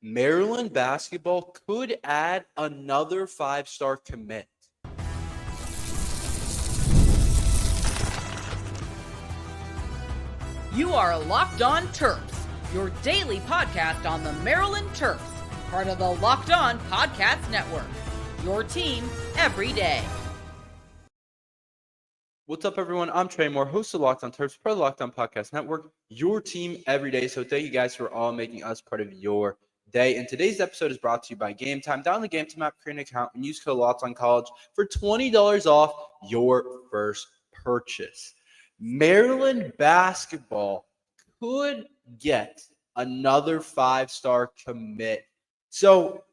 Maryland basketball could add another five-star commit. You are Locked On Terps, your daily podcast on the Maryland Terps, part of the Locked On Podcast Network. Your team every day. What's up, everyone? I'm Tre Moore, host of Locked On Terps, part of the Locked On Podcast Network, your team every day. So thank you guys for all making us part of your day. And today's episode is brought to you by Gametime. Download the Gametime app, create an account, and use code LOCKEDONCollege for $20 off your first purchase. Maryland basketball could get another five-star commit. So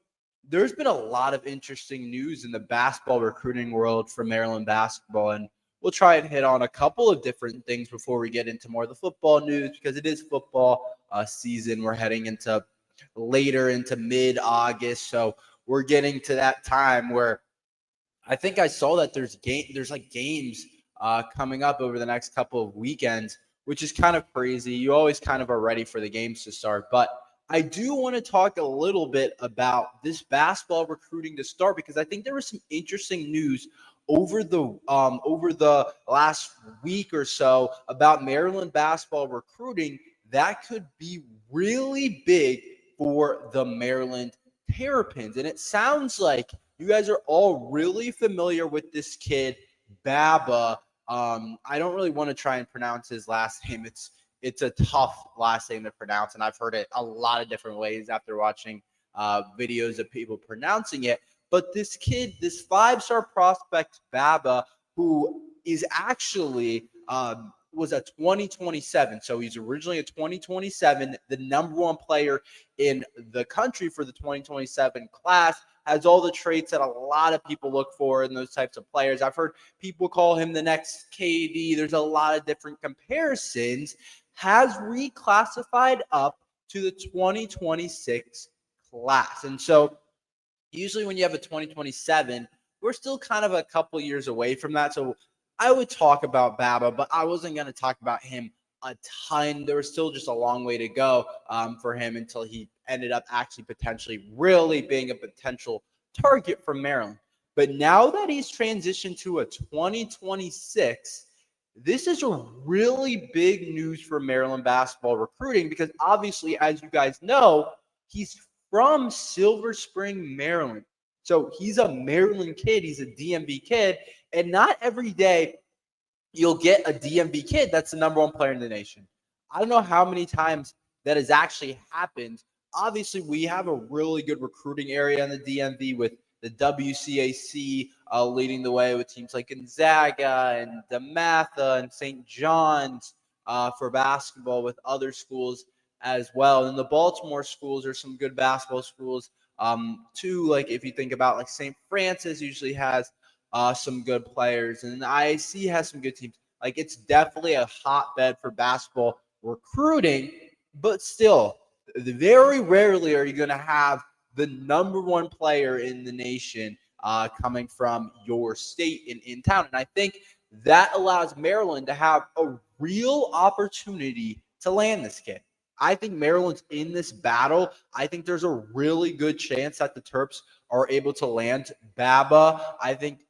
there's been a lot of interesting news in the basketball recruiting world for Maryland basketball, and we'll try and hit on a couple of different things before we get into more of the football news, because it is football season. We're heading into later into mid-August, so we're getting to that time where I think I saw that there's games coming up over the next couple of weekends, which is kind of crazy. You always kind of are ready for the games to start, but I do want to talk a little bit about this basketball recruiting to start, because I think there was some interesting news over the last week or so about Maryland basketball recruiting that could be really big for the Maryland Terrapins. And it sounds like you guys are all really familiar with this kid, Baba. I don't really want to try and pronounce his last name. It's a tough last name to pronounce, and I've heard it a lot of different ways after watching videos of people pronouncing it. But this kid, this five-star prospect, Baba, who is actually was a 2027. So he's originally a 2027, the number one player in the country for the 2027 class, has all the traits that a lot of people look for in those types of players. I've heard people call him the next KD. There's a lot of different comparisons. Has reclassified up to the 2026 class. And so usually when you have a 2027, we're still kind of a couple years away from that. So I would talk about Baba, but I wasn't going to talk about him a ton. There was still just a long way to go for him until he ended up actually potentially really being a potential target for Maryland. But now that he's transitioned to a 2026, this is a really big news for Maryland basketball recruiting, because obviously, as you guys know, he's from Silver Spring, Maryland. So he's a Maryland kid. He's a DMV kid. And not every day you'll get a DMV kid that's the number one player in the nation. I don't know how many times that has actually happened. Obviously, we have a really good recruiting area in the DMV with the WCAC leading the way with teams like Gonzaga and DeMatha and St. John's for basketball, with other schools as well. And the Baltimore schools are some good basketball schools too. Like if you think about like St. Francis usually has some good players, and the IAC has some good teams. Like it's definitely a hotbed for basketball recruiting, but still, very rarely are you going to have the number one player in the nation coming from your state in town. And I think that allows Maryland to have a real opportunity to land this kid. I think Maryland's in this battle. I think there's a really good chance that the Terps are able to land Baba. I think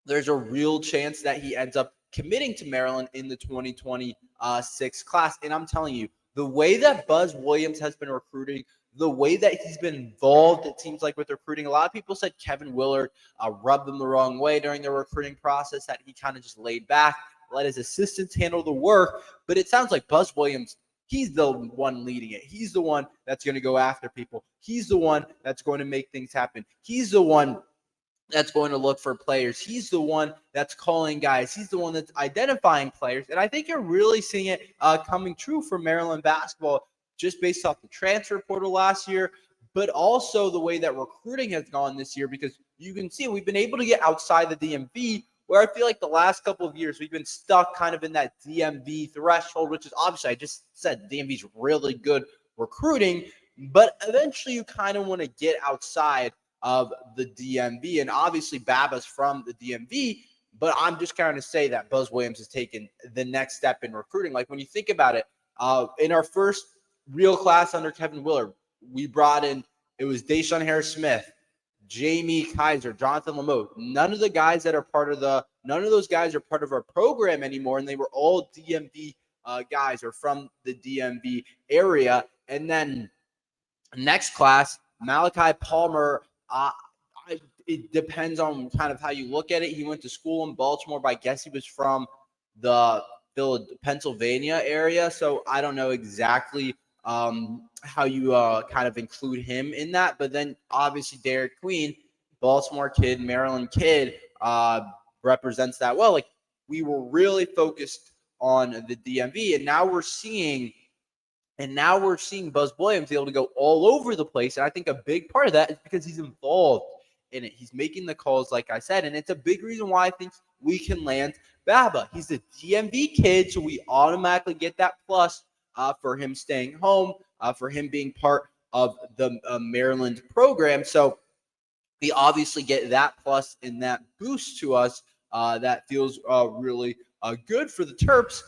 there's a real chance that he ends up committing to Maryland in the 2026 class. And I'm telling you, the way that Buzz Williams has been recruiting, the way that he's been involved, it seems like, with recruiting. A lot of people said Kevin Willard rubbed them the wrong way during the recruiting process, that he kind of just laid back, let his assistants handle the work. But it sounds like Buzz Williams, he's the one leading it. He's the one that's going to go after people. He's the one that's going to make things happen. He's the one that's going to look for players. He's the one that's calling guys. He's the one that's identifying players. And I think you're really seeing it coming true for Maryland basketball, just based off the transfer portal last year, but also the way that recruiting has gone this year, because you can see we've been able to get outside the DMV, where I feel like the last couple of years we've been stuck kind of in that DMV threshold, which is obviously, I just said, DMV's really good recruiting, but eventually you kind of want to get outside of the DMV. And obviously Baba's from the DMV, but I'm just kind of say that Buzz Williams has taken the next step in recruiting. Like when you think about it, in our first real class under Kevin Willard, we brought in, it was Deshaun Harris-Smith, Jamie Kaiser, Jonathan Lamote. None of those guys are part of our program anymore, and they were all DMV guys or from the DMV area. And then next class, Malachi Palmer. It depends on kind of how you look at it. He went to school in Baltimore, but I guess he was from the Pennsylvania area. So I don't know exactly how you kind of include him in that. But then obviously Derek Queen, Baltimore kid, Maryland kid, represents that well. Like, we were really focused on the DMV, and now we're seeing Buzz Williams able to go all over the place. And I think a big part of that is because he's involved in it. He's making the calls, like I said, and it's a big reason why I think we can land Baba. He's a DMV kid, so we automatically get that plus for him staying home, for him being part of the Maryland program. So we obviously get that plus and that boost to us that feels really good for the Terps.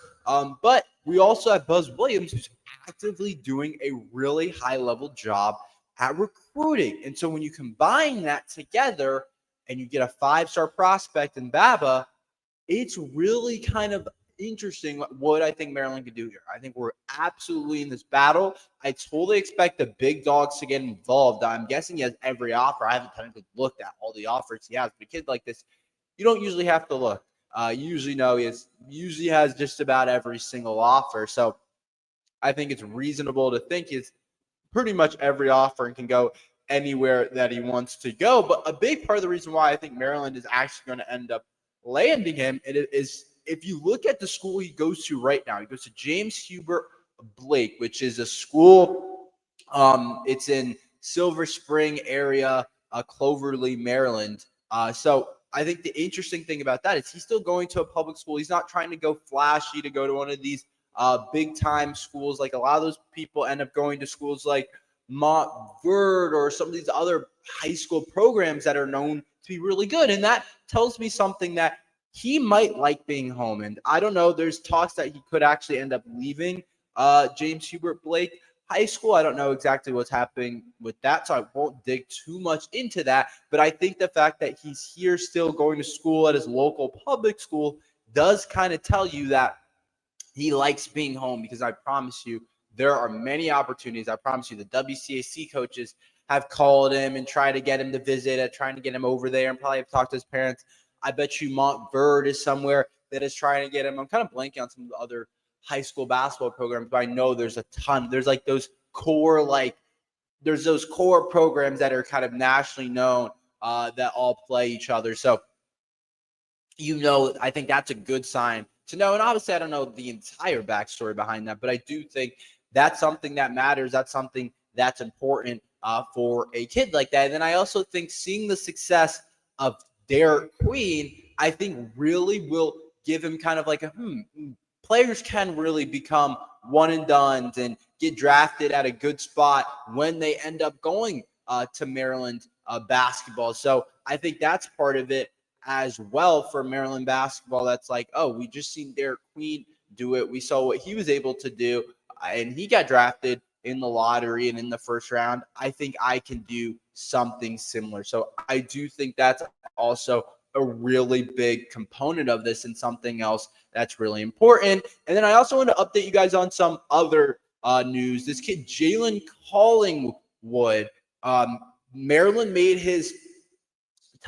But we also have Buzz Williams, who's actively doing a really high-level job at recruiting. And so when you combine that together and you get a 5-star prospect in Baba, it's really kind of interesting what I think Maryland could do here. I think we're absolutely in this battle. I totally expect the big dogs to get involved. I'm guessing he has every offer. I haven't technically looked at all the offers he has, but a kid like this, you don't usually have to look. You usually know he usually has just about every single offer. So I think it's reasonable to think he's pretty much every offer and can go anywhere that he wants to go. But a big part of the reason why I think Maryland is actually going to end up landing him is if you look at the school he goes to right now. He goes to James Hubert Blake, which is a school. It's in Silver Spring area, Cloverly, Maryland. So I think the interesting thing about that is he's still going to a public school. He's not trying to go flashy to go to one of these big time schools. Like, a lot of those people end up going to schools like Montverde or some of these other high school programs that are known to be really good. And that tells me something that he might like being home. And I don't know, there's talks that he could actually end up leaving James Hubert Blake High School. I don't know exactly what's happening with that, so I won't dig too much into that. But I think the fact that he's here still going to school at his local public school does kind of tell you that he likes being home, because I promise you there are many opportunities. I promise you the WCAC coaches have called him and tried to get him to visit, trying to get him over there, and probably have talked to his parents. I bet you Montverde is somewhere that is trying to get him. I'm kind of blanking on some of the other high school basketball programs, but I know there's a ton. There's like those core, there's those core programs that are kind of nationally known that all play each other. So, I think that's a good sign to know. And obviously, I don't know the entire backstory behind that, but I do think that's something that matters. That's something that's important for a kid like that. And then I also think seeing the success of Derek Queen, I think really will give him kind of like players can really become one and dones and get drafted at a good spot when they end up going to Maryland basketball. So I think that's part of it as well for Maryland basketball. That's like, oh, we just seen Derek Queen do it. We saw what he was able to do, and he got drafted in the lottery and in the first round. I think I can do something similar. So I do think that's also a really big component of this and something else that's really important. And then I also want to update you guys on some other news. This kid, Jalen Collingwood, Maryland made his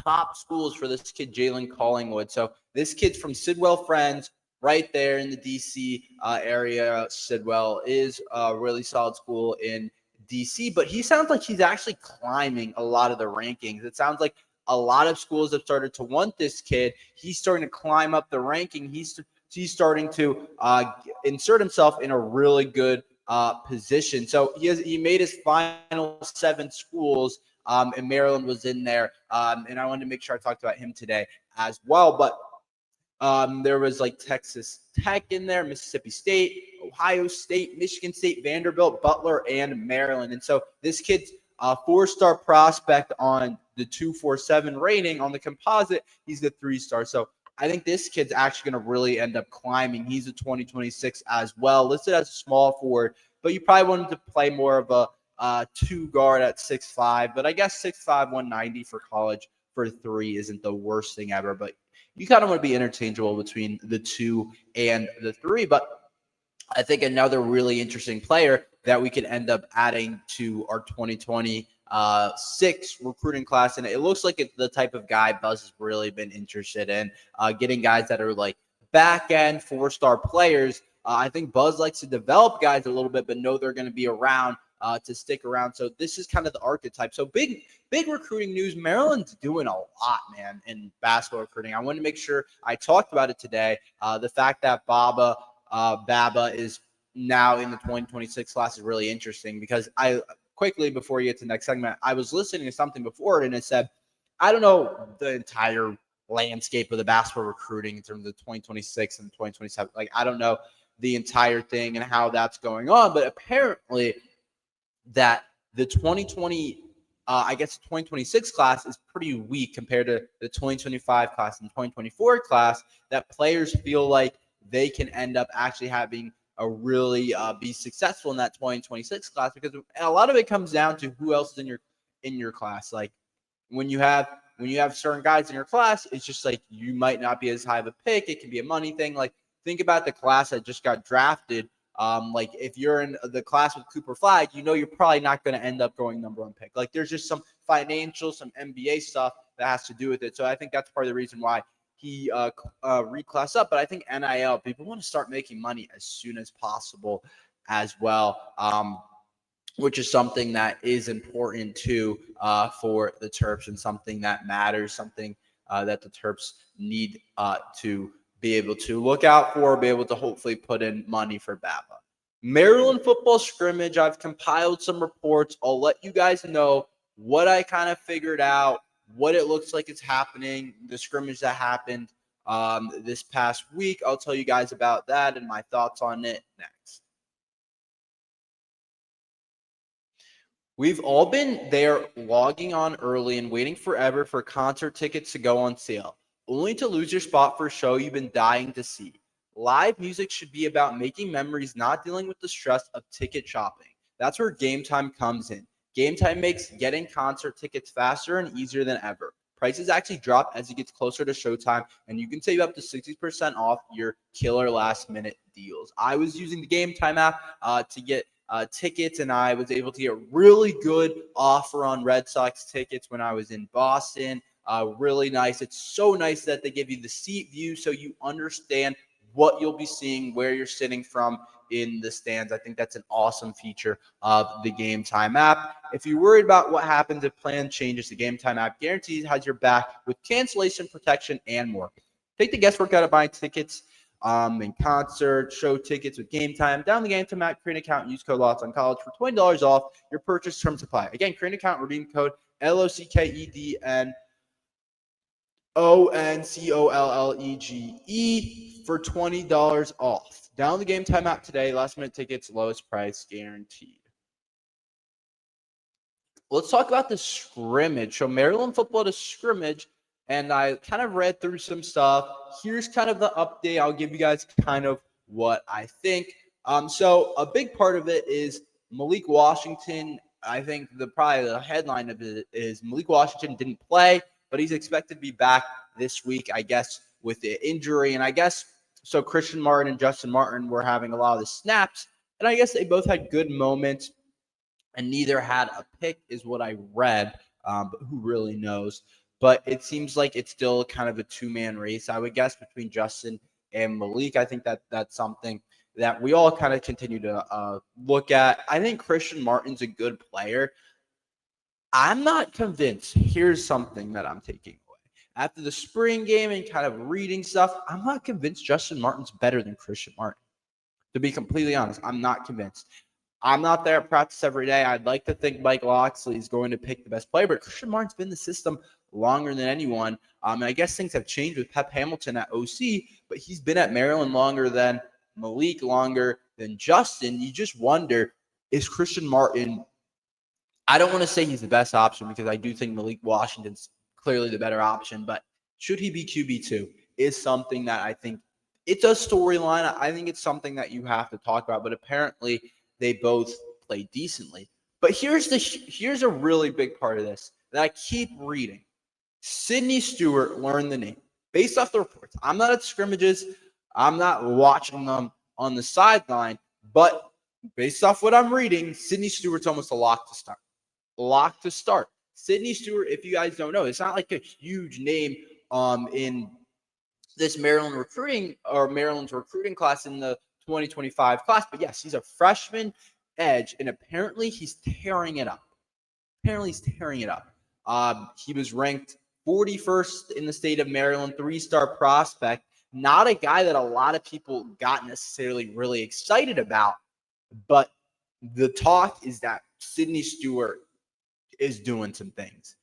top schools for this kid, Jalen Collingwood. So this kid's from Sidwell Friends, right there in the DC area. Sidwell is a really solid school in DC, but he sounds like he's actually climbing a lot of the rankings. It sounds like a lot of schools have started to want this kid. He's starting to climb up the ranking. He's starting to insert himself in a really good position. So he made his final 7 schools, and Maryland was in there. And I wanted to make sure I talked about him today as well. But there was like Texas Tech in there, Mississippi State, Ohio State, Michigan State, Vanderbilt, Butler, and Maryland. And so this kid's a 4-star prospect on the 247 rating. On the composite, he's the 3-star. So I think this kid's actually going to really end up climbing. He's a 2026 as well, listed as a small forward, but you probably want him to play more of a two guard at 6'5", but I guess 6'5", 190 for college for 3 isn't the worst thing ever. But you kind of want to be interchangeable between the 2 and the 3. But I think another really interesting player that we could end up adding to our 2026 recruiting class, and it looks like it's the type of guy Buzz has really been interested in, getting guys that are like back-end 4-star players. I think Buzz likes to develop guys a little bit, but know they're going to be around to stick around. So this is kind of the archetype. So big recruiting news. Maryland's doing a lot, man, in basketball recruiting. I wanted to make sure I talked about it today. The fact that Baba is now in the 2026 class is really interesting, because I quickly, before you get to the next segment, I was listening to something before it, and it said, I don't know the entire landscape of the basketball recruiting in terms of the 2026 and 2027. Like, I don't know the entire thing and how that's going on, but apparently that the 2026 class is pretty weak compared to the 2025 class and 2024 class, that players feel like they can end up actually having a really be successful in that 2026 class, because a lot of it comes down to who else is in your class. Like when you have certain guys in your class, it's just like you might not be as high of a pick. It can be a money thing. Like think about the class that just got drafted. Like if you're in the class with Cooper Flagg, you're probably not going to end up going number 1 pick. Like there's just some financial, some NBA stuff that has to do with it. So I think that's part of the reason why he reclass up. But I think NIL, people want to start making money as soon as possible as well, which is something that is important too for the Terps, and something that matters, something that the Terps need to be able to look out for, be able to hopefully put in money for Baba. Maryland football scrimmage, I've compiled some reports. I'll let you guys know what I kind of figured out, what it looks like it's happening, the scrimmage that happened this past week. I'll tell you guys about that and my thoughts on it next. We've all been there logging on early and waiting forever for concert tickets to go on sale, only to lose your spot for a show you've been dying to see. Live music should be about making memories, not dealing with the stress of ticket shopping. That's where Gametime comes in. Gametime makes getting concert tickets faster and easier than ever. Prices actually drop as it gets closer to showtime, and you can save up to 60% off your killer last-minute deals. I was using the Gametime app to get tickets, and I was able to get really good offer on Red Sox tickets when I was in Boston. Really nice. It's so nice that they give you the seat view so you understand what you'll be seeing, where you're sitting from in the stands. I think that's an awesome feature of the Gametime app. If you're worried about what happens if plan changes, the Gametime app guarantees has your back with cancellation protection and more. Take the guesswork out of buying tickets in concert, show tickets with Gametime. Download the Gametime app, create an account, and use code LOCKEDONCollege for $20 off your purchase. Terms apply. Again, create an account, redeem code LOCKEDNONCOLLEGE for $20 off. Download the Gametime app today. Last minute tickets, lowest price guaranteed. Let's talk about the scrimmage. So Maryland football to scrimmage, and I kind of read through some stuff. Here's kind of the update. I'll give you guys kind of what I think. So a big part of it is Malik Washington. I think probably the headline of it is Malik Washington didn't play, but he's expected to be back this week, I guess, with the injury. And I guess so Christian Martin and Justin Martin were having a lot of the snaps, and I guess they both had good moments, and neither had a pick is what I read, but who really knows? But it seems like it's still kind of a two-man race, I would guess, between Justin and Malik. I think that's something that we all kind of continue to look at. I think Christian Martin's a good player. I'm not convinced. Here's something that I'm taking away. After the spring game and kind of reading stuff, I'm not convinced Justin Martin's better than Christian Martin. To be completely honest, I'm not convinced. I'm not there at practice every day. I'd like to think Mike Loxley is going to pick the best player, but Christian Martin's been in the system longer than anyone. And I guess things have changed with Pep Hamilton at OC, but he's been at Maryland longer than Malik, longer than Justin. You just wonder, is Christian Martin – I don't want to say he's the best option, because I do think Malik Washington's clearly the better option, but should he be QB2 is something that I think it's a storyline. I think it's something that you have to talk about, but apparently they both play decently. But here's a really big part of this that I keep reading. Sidney Stewart learned the name based off the reports. I'm not at scrimmages. I'm not watching them on the sideline. But based off what I'm reading, Sidney Stewart's almost a lock to start. Lock to start. Sidney Stewart, if you guys don't know, it's not like a huge name in this Maryland's recruiting class in the 2025 class. But yes, he's a freshman edge, and apparently he's tearing it up. He was ranked 41st in the state of Maryland, 3-star prospect. Not a guy that a lot of people got necessarily really excited about, but the talk is that Sidney Stewart is doing some things,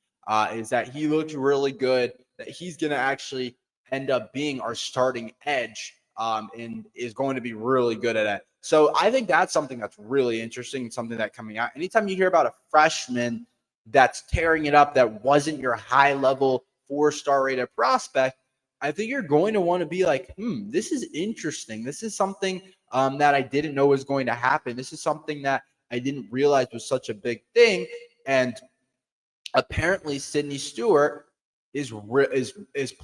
is that he looks really good, that he's going to actually end up being our starting edge and is going to be really good at it. So I think that's something that's really interesting, something that coming out. Anytime you hear about a freshman that's tearing it up, that wasn't your high-level 4-star rated prospect, I think you're going to want to be like, this is interesting. This is something that I didn't know was going to happen. This is something that I didn't realize was such a big thing. And apparently Sidney Stewart is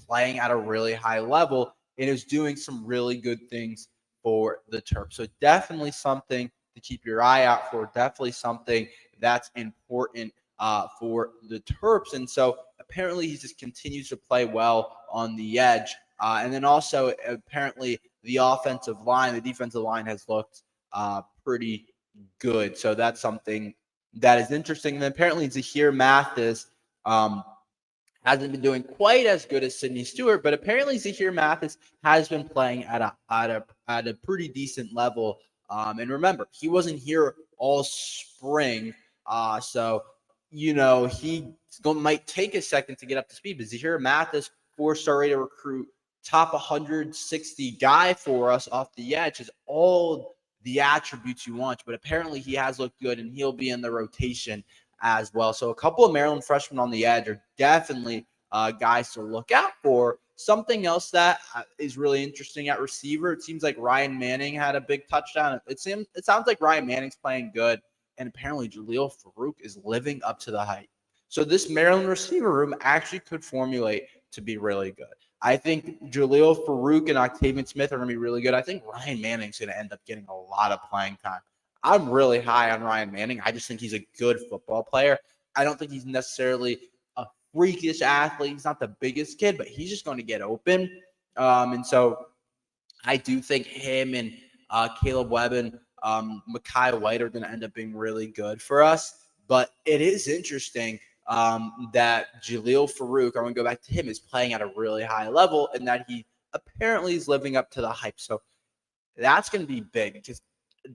playing at a really high level and is doing some really good things for the Terps. So definitely something to keep your eye out for. Definitely something that's important for the Terps. And so apparently he just continues to play well on the edge. And then also apparently the defensive line has looked pretty good. So that's something that is interesting. And then apparently Zahir Mathis hasn't been doing quite as good as Sidney Stewart, but apparently Zahir Mathis has been playing at a pretty decent level. And remember, he wasn't here all spring, so he might take a second to get up to speed. But Zahir Mathis, 4-star rated recruit, top 160 guy for us off the edge, is all the attributes you want. But apparently he has looked good, and he'll be in the rotation as well. So a couple of Maryland freshmen on the edge are definitely guys to look out for. Something else that is really interesting at receiver, it seems like Ryan Manning had a big touchdown. It sounds like Ryan Manning's playing good, and apparently Jaleel Farouk is living up to the hype. So this Maryland receiver room actually could formulate to be really good. I think Jaleel Farouk and Octavian Smith are going to be really good. I think Ryan Manning's going to end up getting a lot of playing time. I'm really high on Ryan Manning. I just think he's a good football player. I don't think he's necessarily a freakish athlete. He's not the biggest kid, but he's just going to get open. And so I do think him and Caleb Webb and Mekhi White are going to end up being really good for us. But it is interesting that Jaleel Farouk, I want to go back to him, is playing at a really high level, and that he apparently is living up to the hype. So that's going to be big, because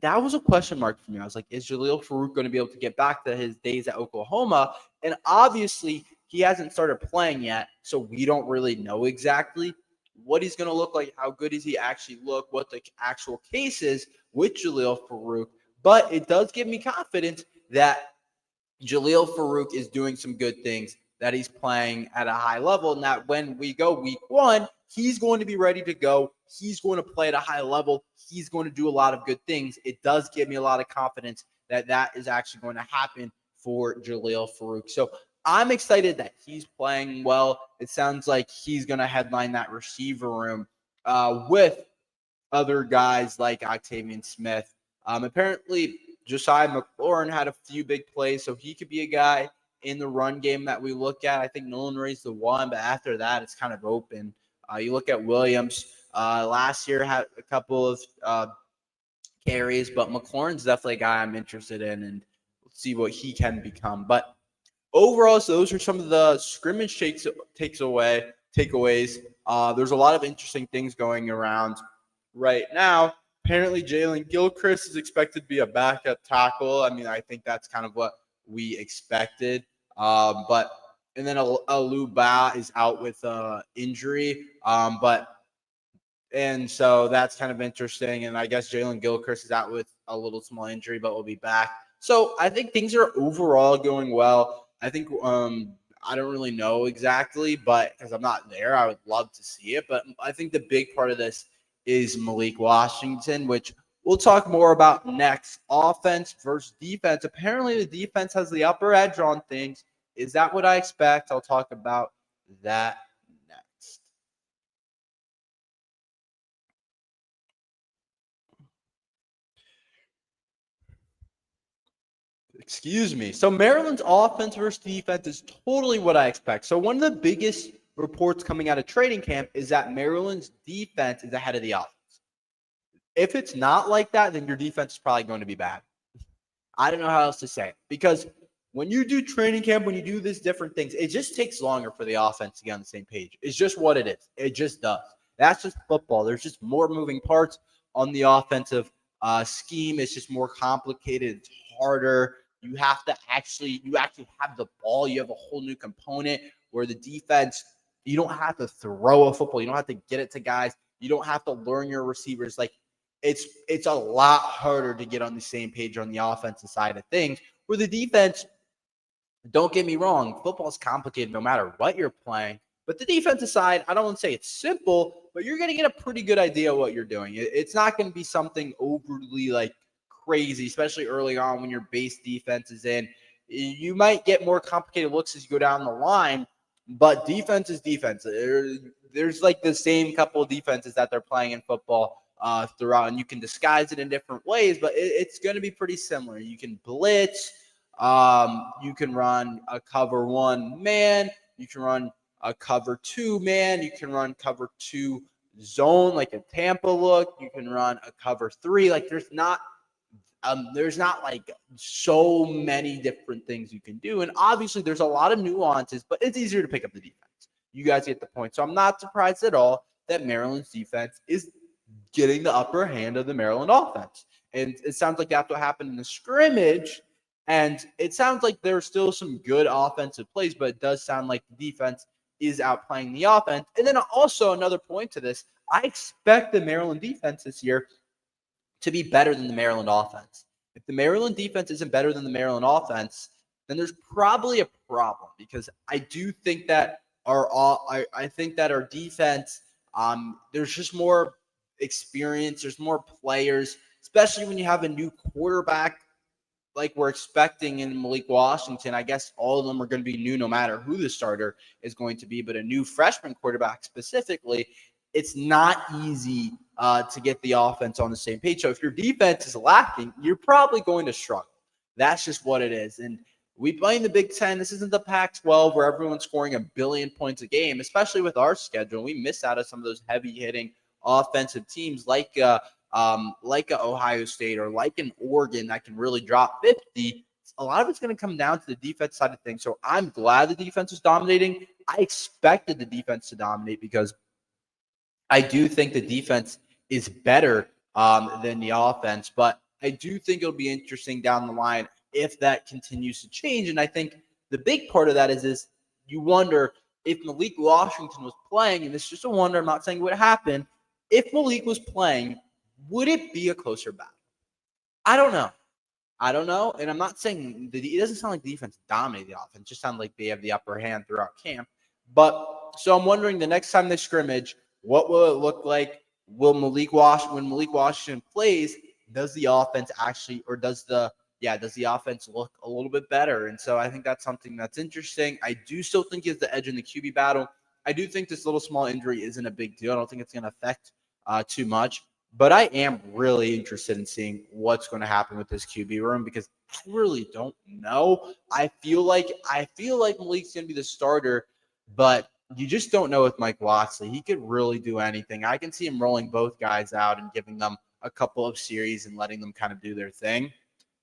that was a question mark for me. I was like, is Jaleel Farouk going to be able to get back to his days at Oklahoma? And obviously, he hasn't started playing yet, so we don't really know exactly what he's going to look like, how good does he actually look, what the actual case is with Jaleel Farouk. But it does give me confidence that Jaleel Farouk is doing some good things, that he's playing at a high level, and that when we go week 1, he's going to be ready to go. He's going to play at a high level. He's going to do a lot of good things. It does give me a lot of confidence that that is actually going to happen for Jaleel Farouk. So I'm excited that he's playing well. It sounds like he's going to headline that receiver room with other guys like Octavian Smith. Apparently, Josiah McLaurin had a few big plays, so he could be a guy in the run game that we look at. I think Nolan Ray's the one, but after that, it's kind of open. You look at Williams. Last year had a couple of carries, but McLaurin's definitely a guy I'm interested in, and let's see what he can become. But overall, so those are some of the scrimmage takeaways. There's a lot of interesting things going around right now. Apparently, Jalen Gilchrist is expected to be a backup tackle. I mean, I think that's kind of what we expected. And then Alu Ba is out with injury. And so that's kind of interesting. And I guess Jalen Gilchrist is out with a little small injury, but will be back. So I think things are overall going well. I think I don't really know exactly, but because I'm not there, I would love to see it. But I think the big part of this is Malik Washington, which we'll talk more about next. Offense versus defense. Apparently, the defense has the upper edge on things. Is that what I expect? I'll talk about that next. Excuse me. So Maryland's offense versus defense is totally what I expect. So one of the biggest reports coming out of training camp is that Maryland's defense is ahead of the offense. If it's not like that, then your defense is probably going to be bad. I don't know how else to say it. Because when you do training camp, when you do these different things, it just takes longer for the offense to get on the same page. It's just what it is. It just does. That's just football. There's just more moving parts on the offensive scheme. It's just more complicated. It's harder. You actually have the ball. You have a whole new component where the defense, you don't have to throw a football. You don't have to get it to guys. You don't have to learn your receivers. Like, it's a lot harder to get on the same page on the offensive side of things. Where the defense, don't get me wrong, football is complicated no matter what you're playing. But the defensive side, I don't want to say it's simple, but you're going to get a pretty good idea of what you're doing. It's not going to be something overly like crazy, especially early on when your base defense is in. You might get more complicated looks as you go down the line, but defense is defense. There's like the same couple of defenses that they're playing in football throughout, and you can disguise it in different ways, but it's going to be pretty similar. You can blitz. You can run a cover 1 man. You can run a cover 2 man. You can run cover 2 zone like a Tampa look. You can run a cover 3. Like there's not like so many different things you can do. And obviously there's a lot of nuances, but it's easier to pick up the defense. You guys get the point. So I'm not surprised at all that Maryland's defense is getting the upper hand of the Maryland offense. And it sounds like that's what happened in the scrimmage. And it sounds like there's still some good offensive plays, but it does sound like the defense is outplaying the offense. And then also another point to this, I expect the Maryland defense this year to be better than the Maryland offense. If the Maryland defense isn't better than the Maryland offense, then there's probably a problem, because I do think that I think that our defense, there's just more experience, there's more players, especially when you have a new quarterback like we're expecting in Malik Washington. I guess all of them are going to be new no matter who the starter is going to be, but a new freshman quarterback specifically, it's not easy to get the offense on the same page. So if your defense is lacking, you're probably going to struggle. That's just what it is. And we play in the Big Ten. This isn't the Pac-12 where everyone's scoring 1 billion points a game, especially with our schedule. We miss out on some of those heavy-hitting offensive teams like Ohio State or like an Oregon that can really drop 50. A lot of it's going to come down to the defense side of things. So I'm glad the defense is dominating. I expected the defense to dominate because I do think the defense is better than the offense, but I do think it'll be interesting down the line if that continues to change. And I think the big part of that is you wonder if Malik Washington was playing, and it's just a wonder, I'm not saying what happened. If Malik was playing, would it be a closer battle? I don't know. And I'm not saying it doesn't sound like the defense dominated the offense. It just sounds like they have the upper hand throughout camp. But so I'm wondering the next time they scrimmage, what will it look like? When Malik Washington plays, does the offense actually, or does the offense look a little bit better? And so I think that's something that's interesting. I do still think he has the edge in the QB battle. I do think this little small injury isn't a big deal. I don't think it's going to affect too much. But I am really interested in seeing what's going to happen with this QB room, because I really don't know. I feel like Malik's going to be the starter, but you just don't know with Mike Locksley. He could really do anything. I can see him rolling both guys out and giving them a couple of series and letting them kind of do their thing.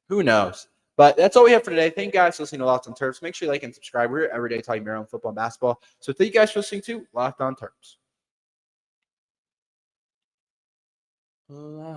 Who knows? But that's all we have for today. Thank you guys for listening to Locked on Terps. Make sure you like and subscribe. We're here every day talking Maryland football and basketball. So thank you guys for listening to Locked on Terps.